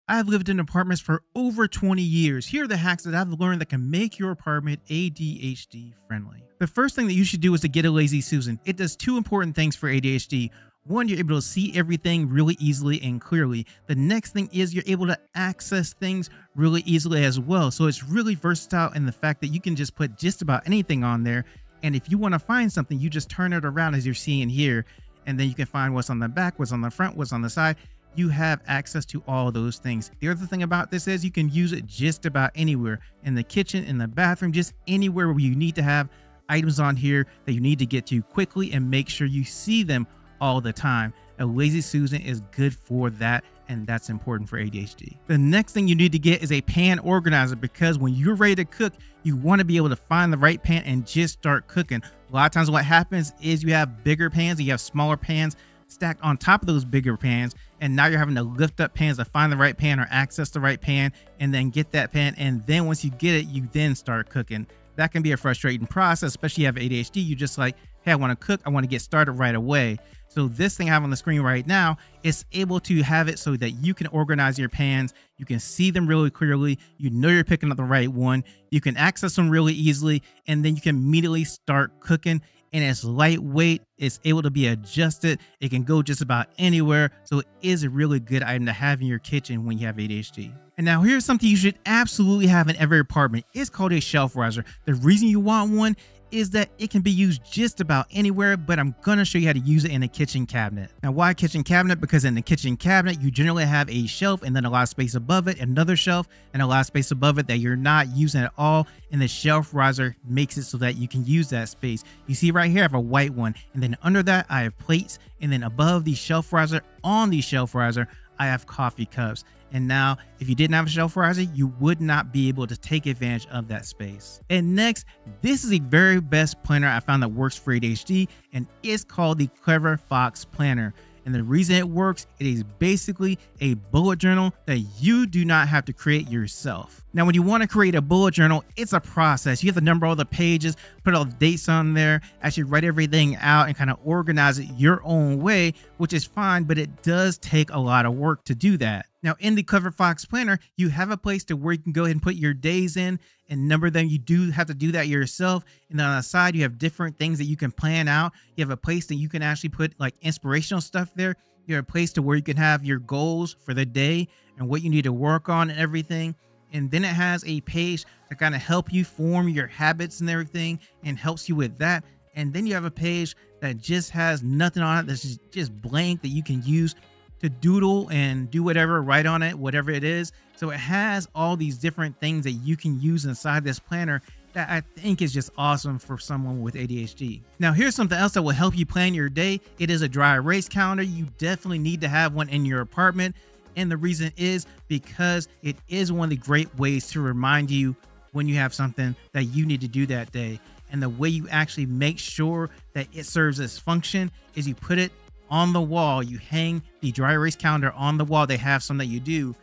I've lived in apartments for over 20 years. Here are the hacks that I've learned that can make your apartment ADHD friendly. The first thing that you should do is to get a Lazy Susan. It does two important things for ADHD. One, you're able to see everything really easily and clearly. The next thing is you're able to access things really easily as well. So it's really versatile in the fact that you can just put just about anything on there. And if you want to find something, you just turn it around as you're seeing here. And then you can find what's on the back, what's on the front, what's on the side. You have access to all those things. The other thing about this is you can use it just about anywhere, in the kitchen, in the bathroom, just anywhere where you need to have items on here that you need to get to quickly and make sure you see them all the time. A Lazy Susan is good for that, and that's important for ADHD. The next thing you need to get is a pan organizer, because when you're ready to cook, you want to be able to find the right pan and just start cooking. A lot of times what happens is you have bigger pans and you have smaller pans stacked on top of those bigger pans, and now you're having to lift up pans to find the right pan or access the right pan and then get that pan, and then once you get it, you then start cooking. That can be a frustrating process, especially if you have ADHD. You just like, hey, I want to cook, I want to get started right away. So this thing I have on the screen right now is able to have it so that you can organize your pans. You can see them really clearly. You know you're picking up the right one. You can access them really easily, and then you can immediately start cooking. And it's lightweight, it's able to be adjusted, it can go just about anywhere, so it is a really good item to have in your kitchen when you have ADHD. And now here's something you should absolutely have in every apartment. It's called a shelf riser. The reason you want one is that it can be used just about anywhere, but I'm gonna show you how to use it in a kitchen cabinet. Now, why kitchen cabinet? Because in the kitchen cabinet, you generally have a shelf and then a lot of space above it, another shelf, and a lot of space above it that you're not using at all. And the shelf riser makes it so that you can use that space. You see right here, I have a white one, and then under that, I have plates, and then above the shelf riser, on the shelf riser, I have coffee cups. And now, if you didn't have a shelf riser, you would not be able to take advantage of that space. And next, this is the very best planner I found that works for ADHD, and it's called the Clever Fox Planner. And the reason it works, it is basically a bullet journal that you do not have to create yourself. Now, when you want to create a bullet journal, it's a process. You have to number all the pages, put all the dates on there, actually write everything out and kind of organize it your own way, which is fine, but it does take a lot of work to do that. Now, in the Clever Fox Planner, you have a place to where you can go ahead and put your days in and number them. You do have to do that yourself. And then on the side, you have different things that you can plan out. You have a place that you can actually put like inspirational stuff there. You have a place to where you can have your goals for the day and what you need to work on and everything. And then it has a page to kind of help you form your habits and everything and helps you with that. And then you have a page that just has nothing on it. That's just blank that you can use to doodle and do whatever, write on it, whatever it is. So it has all these different things that you can use inside this planner that I think is just awesome for someone with ADHD. Now, here's something else that will help you plan your day. It is a dry erase calendar. You definitely need to have one in your apartment. And the reason is because it is one of the great ways to remind you when you have something that you need to do that day. And the way you actually make sure that it serves its function is you put it on the wall. You hang the dry erase calendar on the wall. They have some that you do,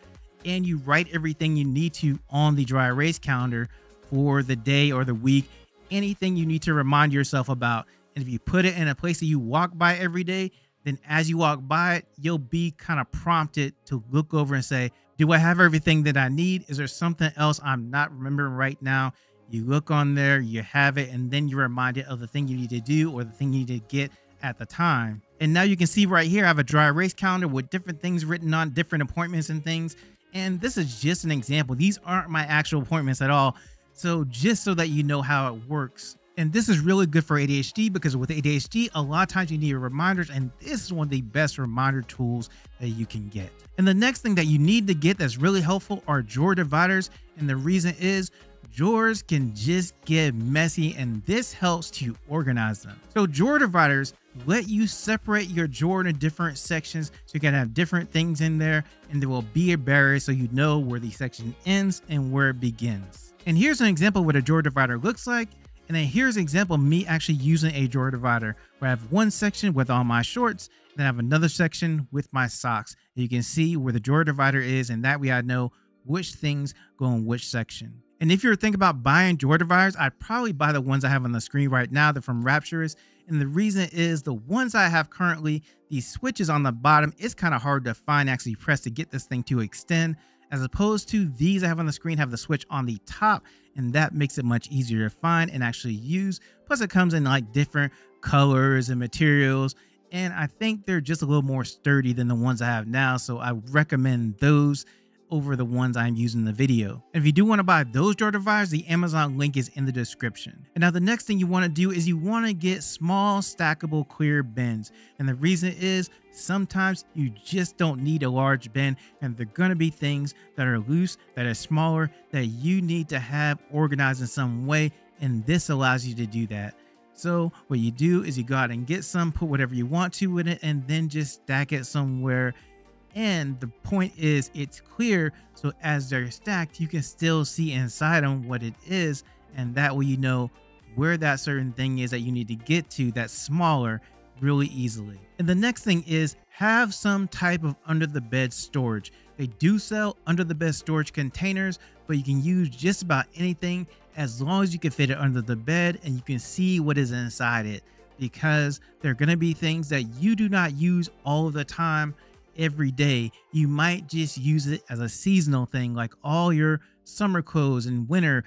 and you write everything you need to on the dry erase calendar for the day or the week, anything you need to remind yourself about. And if you put it in a place that you walk by every day, then as you walk by it, you'll be kind of prompted to look over and say, do I have everything that I need? Is there something else I'm not remembering right now? You look on there, you have it, and then you're reminded of the thing you need to do or the thing you need to get at the time. And now you can see right here, I have a dry erase calendar with different things written on, different appointments and things. And this is just an example. These aren't my actual appointments at all. So just so that you know how it works. And this is really good for ADHD, because with ADHD, a lot of times you need reminders, and this is one of the best reminder tools that you can get. And the next thing that you need to get that's really helpful are drawer dividers. And the reason is drawers can just get messy, and this helps to organize them. So drawer dividers let you separate your drawer into different sections, so you can have different things in there, and there will be a barrier so you know where the section ends and where it begins. And here's an example of what a drawer divider looks like. And then here's an example of me actually using a drawer divider, where I have one section with all my shorts, then I have another section with my socks. And you can see where the drawer divider is, and that way I know which things go in which section. And if you're thinking about buying drawer dividers, I'd probably buy the ones I have on the screen right now. They're from Rapturous. And the reason is the ones I have currently, these switches on the bottom, it's kind of hard to find, actually press to get this thing to extend. as opposed to these I have on the screen have the switch on the top, and that makes it much easier to find and actually use. Plus it comes in like different colors and materials, and I think they're just a little more sturdy than the ones I have now, so I recommend those over the ones I'm using in the video. And if you do want to buy those drawer dividers, the Amazon link is in the description. And now the next thing you want to do is you want to get small stackable clear bins. And the reason is sometimes you just don't need a large bin, and they're going to be things that are loose, that are smaller, that you need to have organized in some way, and this allows you to do that. So what you do is you go out and get some, put whatever you want to in it, and then just stack it somewhere. And the point is it's clear, so as they're stacked you can still see inside them what it is, and that way you know where that certain thing is that you need to get to that's smaller really easily. And the next thing is have some type of under the bed storage. They do sell under the bed storage containers, but you can use just about anything as long as you can fit it under the bed and you can see what is inside it, because there are going to be things that you do not use all of the time every day. You might just use it as a seasonal thing, like all your summer clothes and winter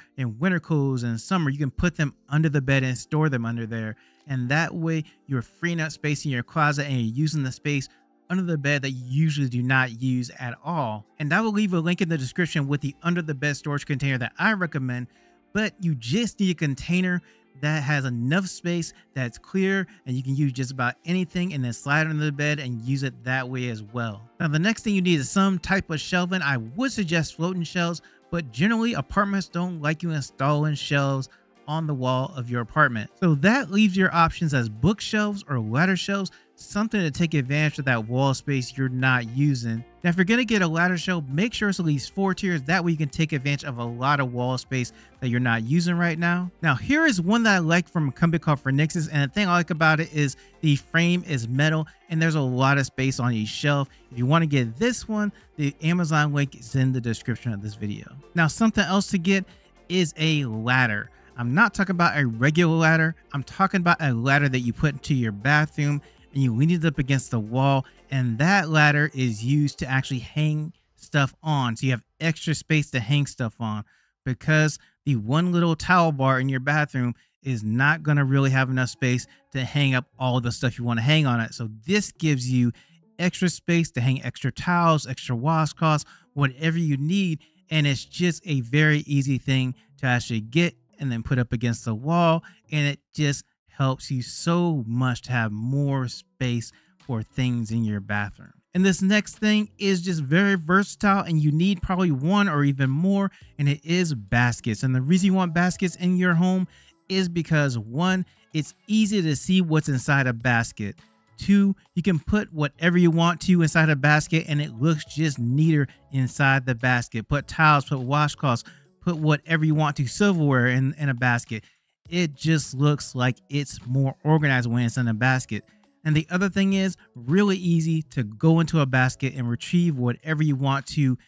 clothes and summer. You can put them under the bed and store them under there, and that way you're freeing up space in your closet and you're using the space under the bed that you usually do not use at all. And I will leave a link in the description with the under the bed storage container that I recommend, but you just need a container that has enough space that's clear and you can use just about anything, and then slide it under the bed and use it that way as well. Now the next thing you need is some type of shelving. I would suggest floating shelves, but generally apartments don't like you installing shelves on the wall of your apartment. So that leaves your options as bookshelves or ladder shelves, something to take advantage of that wall space you're not using. Now if you're going to get a ladder shelf, make sure it's at least 4 tiers, that way you can take advantage of a lot of wall space that you're not using right now. Now here is one that I like from a company called Phoenix's, and the thing I like about it is the frame is metal and there's a lot of space on each shelf. If you want to get this one, the Amazon link is in the description of this video. Now something else to get is a ladder. I'm not talking about a regular ladder. I'm talking about a ladder that you put into your bathroom and you lean it up against the wall, and that ladder is used to actually hang stuff on, so you have extra space to hang stuff on, because the one little towel bar in your bathroom is not going to really have enough space to hang up all the stuff you want to hang on it. So this gives you extra space to hang extra towels, extra washcloths, whatever you need, and it's just a very easy thing to actually get and then put up against the wall, and it just helps you so much to have more space for things in your bathroom. And this next thing is just very versatile, and you need probably one or even more, and it is baskets. And the reason you want baskets in your home is because 1, it's easy to see what's inside a basket. 2, you can put whatever you want to inside a basket and it looks just neater inside the basket. Put towels, put washcloths, put whatever you want to, silverware in a basket. It just looks like it's more organized when it's in a basket. And the other thing is really easy to go into a basket and retrieve whatever you want to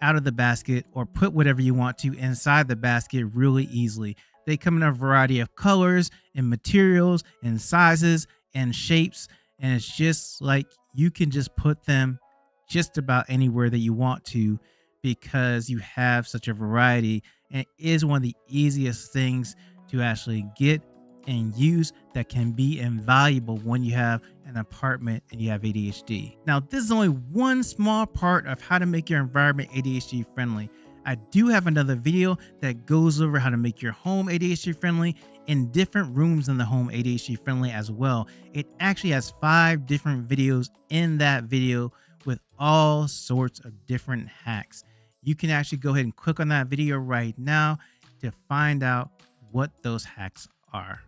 out of the basket, or put whatever you want to inside the basket really easily. They come in a variety of colors and materials and sizes and shapes, and it's just like you can just put them just about anywhere that you want to, because you have such a variety, and it is one of the easiest things to actually get and use that can be invaluable when you have an apartment and you have ADHD. Now, this is only one small part of how to make your environment ADHD friendly. I do have another video that goes over how to make your home ADHD friendly in different rooms in the home ADHD friendly as well. It actually has 5 different videos in that video with all sorts of different hacks. You can actually go ahead and click on that video right now to find out what those hacks are.